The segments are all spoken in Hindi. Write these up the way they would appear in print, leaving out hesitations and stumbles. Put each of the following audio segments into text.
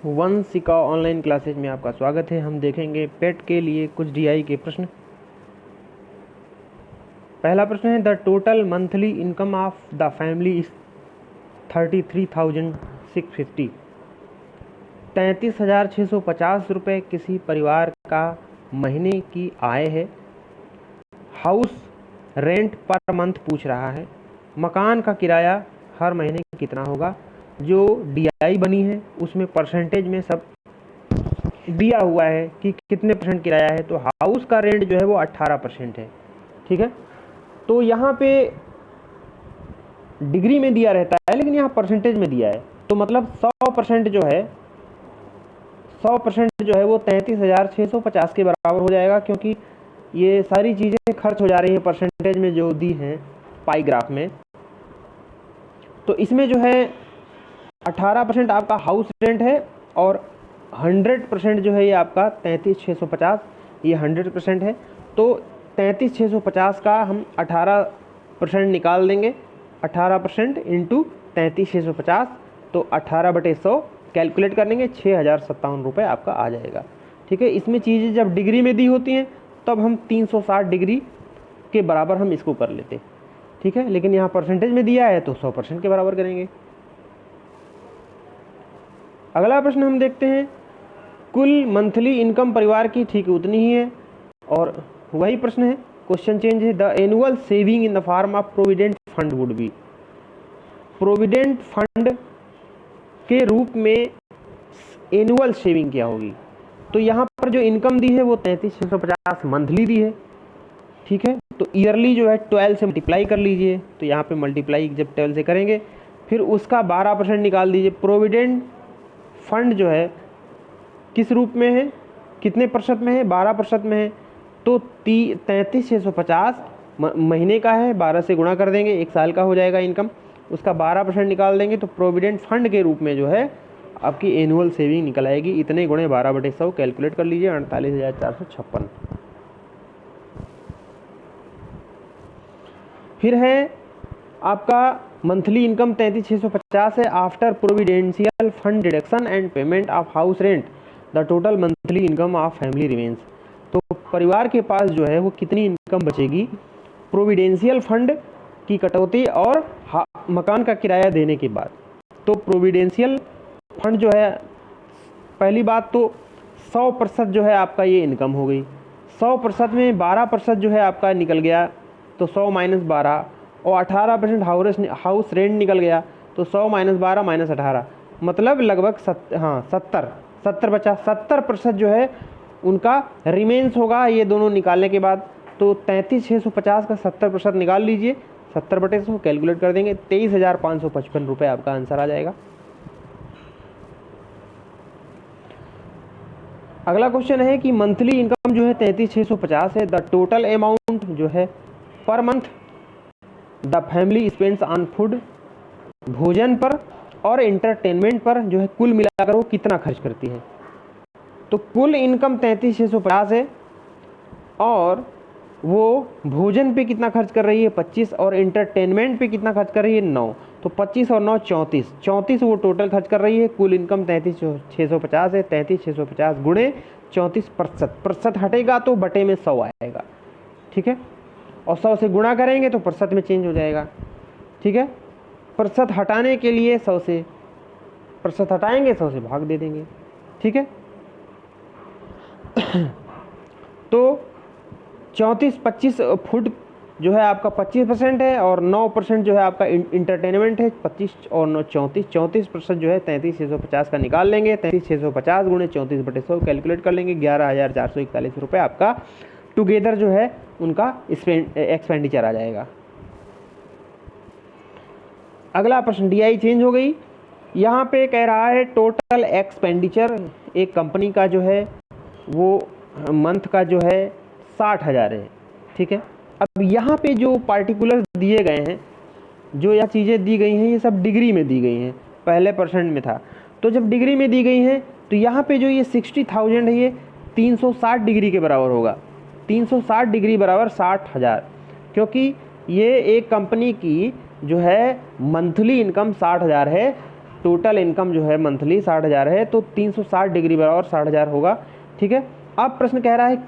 वंशिका ऑनलाइन क्लासेज में आपका स्वागत है। हम देखेंगे पेट के लिए कुछ डीआई के प्रश्न। पहला प्रश्न है, the total monthly income of the family is 33,650। 33,650 रुपये किसी परिवार का महीने की आय है। हाउस रेंट पर मंथ पूछ रहा है। मकान का किराया हर महीने कितना होगा। जो डीआई बनी है उसमें परसेंटेज में सब दिया हुआ है कि कितने परसेंट किराया है। तो हाउस का रेंट जो है वो 18% है। ठीक है, तो यहाँ पे डिग्री में दिया रहता है लेकिन यहाँ परसेंटेज में दिया है, तो मतलब 100% जो है 100% जो है वो 33,650 के बराबर हो जाएगा, क्योंकि ये सारी चीज़ें खर्च हो जा रही है परसेंटेज में जो दी हैं पाई ग्राफ में। तो इसमें जो है 18% आपका हाउस रेंट है और 100% जो है ये आपका 33,650, ये 100% है। तो 33,650 का हम 18% निकाल देंगे। 18% इंटू 33,650, तो 18/100 कैलकुलेट कर लेंगे, 6,057 रुपये आपका आ जाएगा। ठीक है, इसमें चीज़ें जब डिग्री में दी होती हैं तब हम 360 डिग्री के बराबर हम इसको कर लेते। ठीक है, लेकिन यहाँ परसेंटेज में दिया है तो 100% के बराबर करेंगे। अगला प्रश्न हम देखते हैं, कुल मंथली इनकम परिवार की ठीक उतनी ही है, और वही प्रश्न है, क्वेश्चन चेंज है। The annual saving in the form of provident fund would be. Provident fund के रूप में एनुअल सेविंग क्या होगी। तो यहाँ पर जो इनकम दी है वो 33,650 मंथली दी है। ठीक है, तो ईयरली जो है 12 से मल्टीप्लाई कर लीजिए। तो यहाँ पे मल्टीप्लाई जब 12 से करेंगे फिर उसका 12% निकाल दीजिए। प्रोविडेंट फंड जो है किस रूप में है, कितने प्रतिशत में है, 12% में है। तो 33,650 महीने का है, 12 से गुणा कर देंगे, 1 साल का हो जाएगा इनकम, उसका 12% निकाल देंगे। तो प्रोविडेंट फंड के रूप में जो है आपकी एनुअल सेविंग निकल आएगी। इतने गुणे 12/100 कैलकुलेट कर लीजिए, 48,456। फिर है आपका मंथली इनकम 33,650 है। After providential fund deduction and payment of house rent the total monthly income of family remains. तो परिवार के पास जो है वो कितनी इनकम बचेगी प्रोविडेंशियल फंड की कटौती और मकान का किराया देने के बाद। तो प्रोविडेंशियल फंड जो है, पहली बात तो 100% जो है आपका ये इनकम हो गई। 100% में 12% जो है आपका निकल गया, तो 100 - 12, और 18% हाउस रेंट निकल गया, तो 100 - 12 - 18, मतलब लगभग 70 बचा। 70% जो है उनका रिमेंस होगा ये दोनों निकालने के बाद। तो 33,650 का 70% निकाल लीजिए, 70/100 कैलकुलेट कर देंगे, 23,555 रुपये आपका आंसर आ जाएगा। अगला क्वेश्चन है कि मंथली इनकम जो है 33,650 है। द टोटल अमाउंट जो है per month the family spends on food, भोजन पर और एंटरटेनमेंट पर जो है कुल मिलाकर वो कितना खर्च करती है। तो कुल इनकम 33,650 है और वो भोजन पे कितना खर्च कर रही है 25, और एंटरटेनमेंट पे कितना खर्च कर रही है 9। तो 25 और 9 34 वो टोटल खर्च कर रही है। कुल इनकम 33,650 है। 33,650 गुणे 34%, प्रतिशत हटेगा तो बटे में 100 आएगा। ठीक है, और 100 से गुणा करेंगे तो प्रतिशत में चेंज हो जाएगा। ठीक है, प्रतिशत हटाने के लिए 100 से प्रतिशत हटाएंगे, 100 से भाग दे देंगे। ठीक है, तो 25 फूड जो है आपका 25% है, और 9% जो है आपका इंटरटेनमेंट है। 25 और 9 34% जो है 33,650 का निकाल लेंगे। 33,650 गुणे 34/100 कैलकुलेट कर लेंगे, 11,441 रुपये आपका टुगेदर जो है उनका एक्सपेंडिचर आ जाएगा। अगला प्रश्न, डीआई चेंज हो गई। यहाँ पे कह रहा है टोटल एक्सपेंडिचर एक कंपनी का जो है वो मंथ का जो है 60,000 है। ठीक है, अब यहाँ पे जो पार्टिकुलर दिए गए हैं, जो यह चीज़ें दी गई हैं, ये सब डिग्री में दी गई हैं, पहले परसेंट में था। तो जब डिग्री में दी गई हैं तो यहाँ पे जो ये 60,000 है ये 360 डिग्री के बराबर होगा। 360 डिग्री बराबर 60,000, क्योंकि ये एक कंपनी की जो है मंथली इनकम 60,000 है टोटल इनकम जो है मंथली 60,000 है, तो 360 डिग्री बराबर 60,000 होगा। ठीक है, अब प्रश्न कह रहा है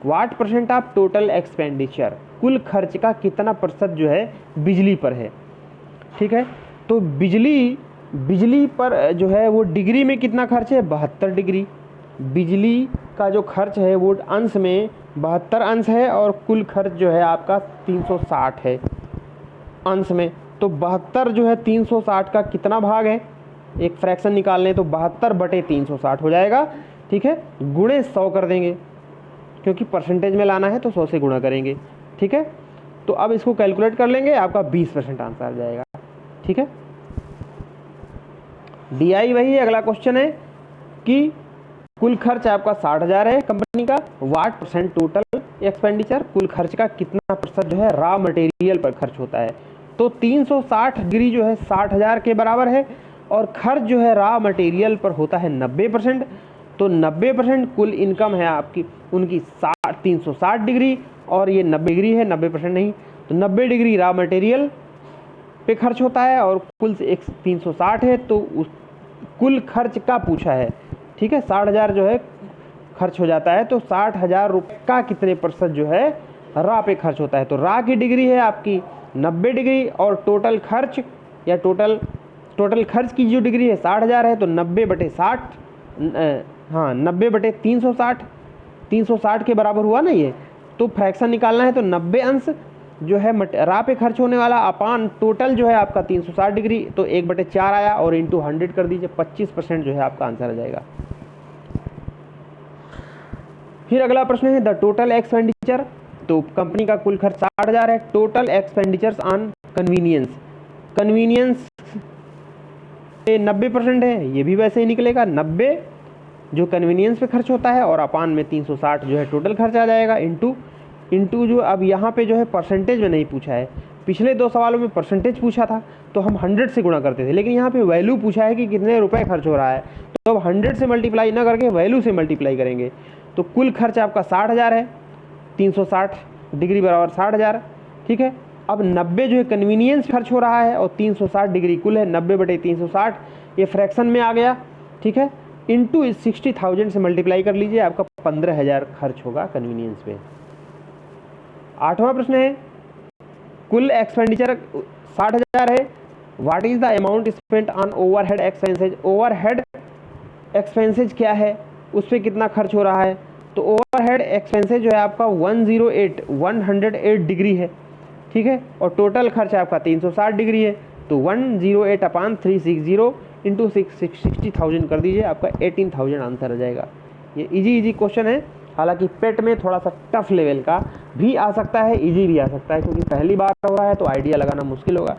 what percent of total expenditure, कुल खर्च का कितना प्रतिशत जो है बिजली पर है। ठीक है, तो बिजली पर जो है वो डिग्री में कितना खर्च है, 72 डिग्री। बिजली का जो खर्च है वो अंश में 72 अंश है और कुल खर्च जो है आपका 360 है अंश में। तो 72 जो है 360 का कितना भाग है, एक फ्रैक्शन निकाल लें तो 72/360 हो जाएगा। ठीक है, गुणे 100 कर देंगे, क्योंकि परसेंटेज में लाना है तो 100 से गुणा करेंगे। ठीक है, तो अब इसको कैलकुलेट कर लेंगे, आपका 20% आंसर आ जाएगा। ठीक है, DI वही है। अगला क्वेश्चन है कि कुल खर्च आपका 60,000 है कंपनी का, व्हाट परसेंट टोटल एक्सपेंडिचर, कुल खर्च का कितना प्रतिशत जो है रॉ मटेरियल पर खर्च होता है। तो 360 डिग्री जो है 60,000 के बराबर है और खर्च जो है रॉ मटेरियल पर होता है 90%। तो 90% कुल इनकम है आपकी उनकी 360 डिग्री और ये 90 डिग्री है, 90% नहीं, तो 90 डिग्री रॉ मटेरियल पे खर्च होता है और कुल 360 है, तो उस कुल खर्च का पूछा है। ठीक है, 60,000 जो है खर्च हो जाता है, तो 60,000 रुपये का कितने प्रतिशत जो है रॉ पे खर्च होता है। तो रॉ की डिग्री है आपकी 90 डिग्री और टोटल खर्च या टोटल खर्च की जो डिग्री है 60,000 है, तो 90/60, हाँ 90/360, 360 के बराबर हुआ ना ये। तो फ्रैक्शन निकालना है तो 90 अंश जो है रॉ पे खर्च होने वाला अपान टोटल जो है आपका 360 डिग्री, तो 1/4 आया और इंटू 100 कर दीजिए, 25% जो है आपका आंसर आ जाएगा। फिर अगला प्रश्न है द टोटल एक्सपेंडिचर, तो कंपनी का कुल खर्च 60,000 है, total expenditures on convenience, convenience 90% है, ये भी वैसे ही निकलेगा, 90 जो कन्वीनियंस पे खर्च होता है और अपान में 360 जो है टोटल खर्च आ जाएगा, इंटू जो अब यहाँ पे जो है परसेंटेज में नहीं पूछा है। पिछले 2 सवालों में परसेंटेज पूछा था तो हम 100 से गुणा करते थे, लेकिन यहाँ पे वैल्यू पूछा है कि कितने रुपए खर्च हो रहा है, तो अब 100 से मल्टीप्लाई ना करके वैल्यू से मल्टीप्लाई करेंगे। तो कुल खर्च आपका 60,000 है, 360 डिग्री बराबर 60,000। ठीक है, अब 90 जो है कन्वीनियंस खर्च हो रहा है और 360 डिग्री कुल है, 90/360 ये फ्रैक्शन में आ गया। ठीक है, इंटू 60,000 से मल्टीप्लाई कर लीजिए, आपका 15,000 खर्च होगा कन्वीनियंस पे। 8वां प्रश्न है कुल एक्सपेंडिचर 60,000 है, what is the amount spent on overhead expenses, overhead expenses क्या है, उस पर कितना खर्च हो रहा है। तो ओवरहेड एक्सपेंसेज जो है आपका 108 डिग्री है। ठीक है, और टोटल खर्च आपका 360 डिग्री है, तो 108/360 इंटू 60,000 कर दीजिए, आपका 18,000 आंसर आ जाएगा। ये इजी क्वेश्चन है, हालांकि पेट में थोड़ा सा टफ लेवल का भी आ सकता है, इजी भी आ सकता है, क्योंकि पहली बार हो रहा है तो आइडिया लगाना मुश्किल होगा।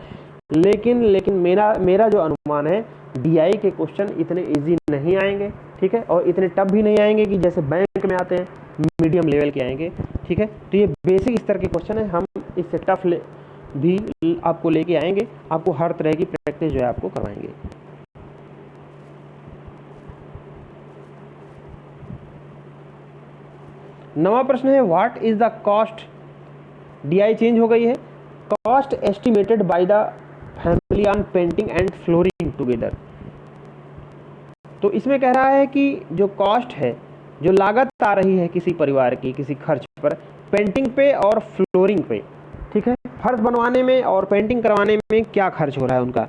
लेकिन मेरा जो अनुमान है DI के क्वेश्चन इतने इजी नहीं आएंगे। ठीक है, और इतने टफ भी नहीं आएंगे कि जैसे बैंक में आते हैं, मीडियम लेवल के आएंगे। ठीक है, तो ये बेसिक स्तर के क्वेश्चन है, हम इससे टफ भी आपको लेके आएंगे, आपको हर तरह की प्रैक्टिस जो है आपको करवाएंगे। नवा प्रश्न है what is the cost, DI change हो गई है, cost estimated by the family on painting and flooring together. तो इसमें कह रहा है कि जो कॉस्ट है, जो लागत आ रही है किसी परिवार की किसी खर्च पर, पेंटिंग पे और फ्लोरिंग पे। ठीक है, फर्श बनवाने में और पेंटिंग करवाने में क्या खर्च हो रहा है उनका।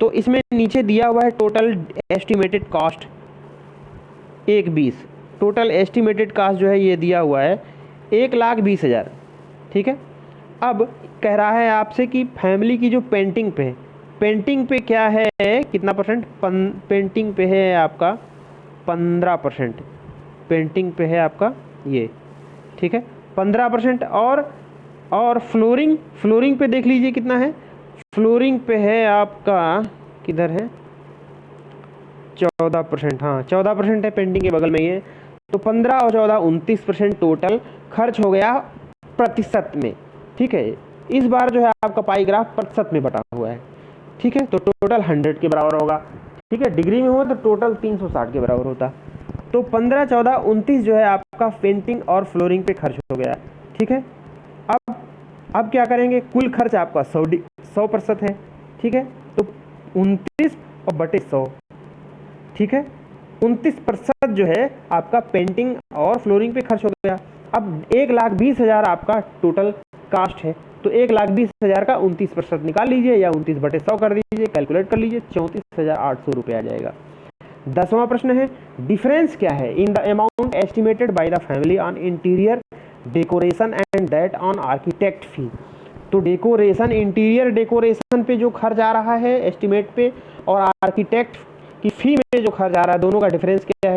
तो इसमें नीचे दिया हुआ है total estimated cost 1,20,000, total estimated cost जो है ये दिया हुआ है 1,20,000। ठीक है, अब कह रहा है आपसे कि फैमिली की जो पेंटिंग पे क्या है, कितना परसेंट, पेंटिंग पे है आपका 15%, पेंटिंग पे है आपका ये। ठीक है, 15%, और फ्लोरिंग पे देख लीजिए कितना है, फ्लोरिंग पे है आपका, किधर है, 14%, हाँ 14% है, पेंटिंग के बगल में ही है। तो 15 और 14 29% टोटल खर्च हो गया प्रतिशत में। ठीक है, इस बार जो है आपका पाई ग्राफ प्रतिशत में बटा हुआ है। ठीक है, तो टोटल 100 के बराबर होगा। ठीक है, डिग्री में हो तो टोटल 360 के बराबर होता। तो 15, 14, 29 जो है आपका पेंटिंग और फ्लोरिंग पे खर्च हो गया। ठीक है, अब क्या करेंगे, कुल खर्च आपका 100% है। ठीक है, तो और बटे 100, ठीक है। 29% जो है आपका पेंटिंग और फ्लोरिंग पे खर्च हो गया। अब 1,20,000 आपका टोटल कास्ट है, तो 1,20,000 का 29% निकाल लीजिए या 29 बटे 100 कर दीजिए, कैलकुलेट कर लीजिए, 34,800 रुपये आ जाएगा। 10वां प्रश्न है, डिफरेंस क्या है in the amount estimated by the family on interior decoration and that on architect fee. तो डेकोरेशन, इंटीरियर डेकोरेशन पे जो खर्च आ रहा है एस्टिमेट पे, और आर्किटेक्ट की फी में जो खर्च आ रहा है, दोनों का डिफरेंस क्या है।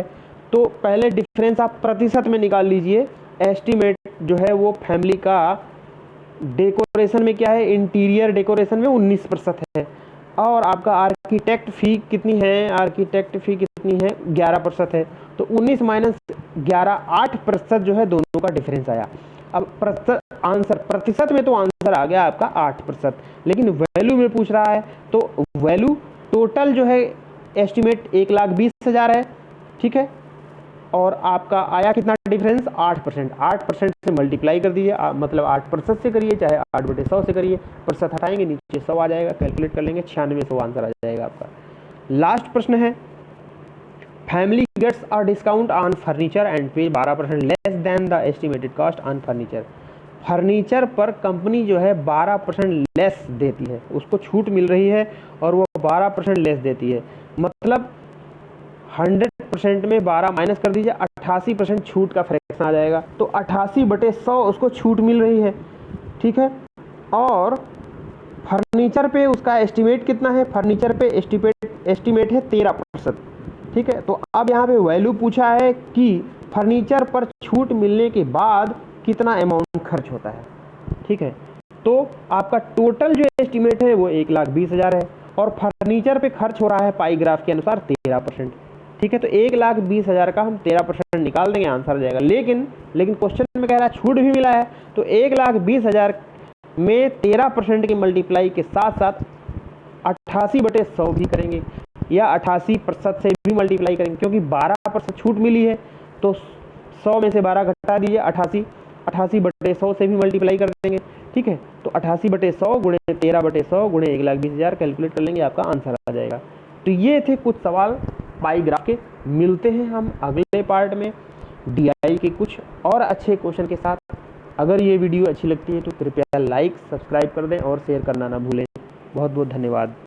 तो पहले डिफरेंस आप प्रतिशत में निकाल लीजिए। एस्टिमेट जो है वो फैमिली का डेकोरेशन में क्या है, इंटीरियर डेकोरेशन में 19% है, और आपका आर्किटेक्ट फ़ी कितनी है, आर्किटेक्ट फ़ी कितनी है, 11% है। तो 19 माइनस 11, 8% जो है दोनों का डिफरेंस आया। अब आंसर प्रतिशत में तो आंसर आ गया आपका 8%, लेकिन वैल्यू में पूछ रहा है, तो वैल्यू टोटल जो है एस्टिमेट 1,20,000 है, ठीक है, और आपका आया कितना डिफरेंस, 8%। 8% से मल्टीप्लाई कर दीजिए, मतलब 8% से करिए, चाहे 8/100 से करिए, प्रतिशत हटाएंगे नीचे 100 आ जाएगा, कैलकुलेट कर लेंगे, 9600 आंसर आ जाएगा आपका। लास्ट प्रश्न है, family gets a discount on furniture and pay 12% less than the estimated cost on furniture. Furniture पर कंपनी जो है 12% लेस देती है, उसको छूट मिल रही है और वो 12% लेस देती है, मतलब 100% में 12 माइनस कर दीजिए, 88% छूट का फ्रैक्शन आ जाएगा। तो 88/100 उसको छूट मिल रही है, ठीक है। और फर्नीचर पे उसका एस्टिमेट कितना है, फर्नीचर पे एस्टिमेट है 13%, ठीक है। तो अब यहाँ पे वैल्यू पूछा है कि फर्नीचर पर छूट मिलने के बाद कितना अमाउंट खर्च होता है, ठीक है। तो आपका टोटल जो एस्टिमेट है वो 1,20,000 है, और फर्नीचर पे खर्च हो रहा है पाई ग्राफ के अनुसार 13%, ठीक है। तो 1,20,000 का हम 13% निकाल देंगे, आंसर आ जाएगा। लेकिन क्वेश्चन में कह रहा है छूट भी मिला है, तो 1,20,000 में 13% की मल्टीप्लाई के साथ साथ 88/100 भी करेंगे, या 88% से भी मल्टीप्लाई करेंगे, क्योंकि 12% छूट मिली है, तो 100 में से 12 घटा दीजिए, 88/100 से भी मल्टीप्लाई कर देंगे, ठीक है। तो 88/100 गुणे 13/100 गुणे 1,20,000 कैलकुलेट कर लेंगे, आपका आंसर आ जाएगा। तो ये थे कुछ सवाल पाई ग्राफ के। मिलते हैं हम अगले पार्ट में डीआई के कुछ और अच्छे क्वेश्चन के साथ। अगर ये वीडियो अच्छी लगती है तो कृपया लाइक, सब्सक्राइब कर दें और शेयर करना ना भूलें। बहुत बहुत धन्यवाद।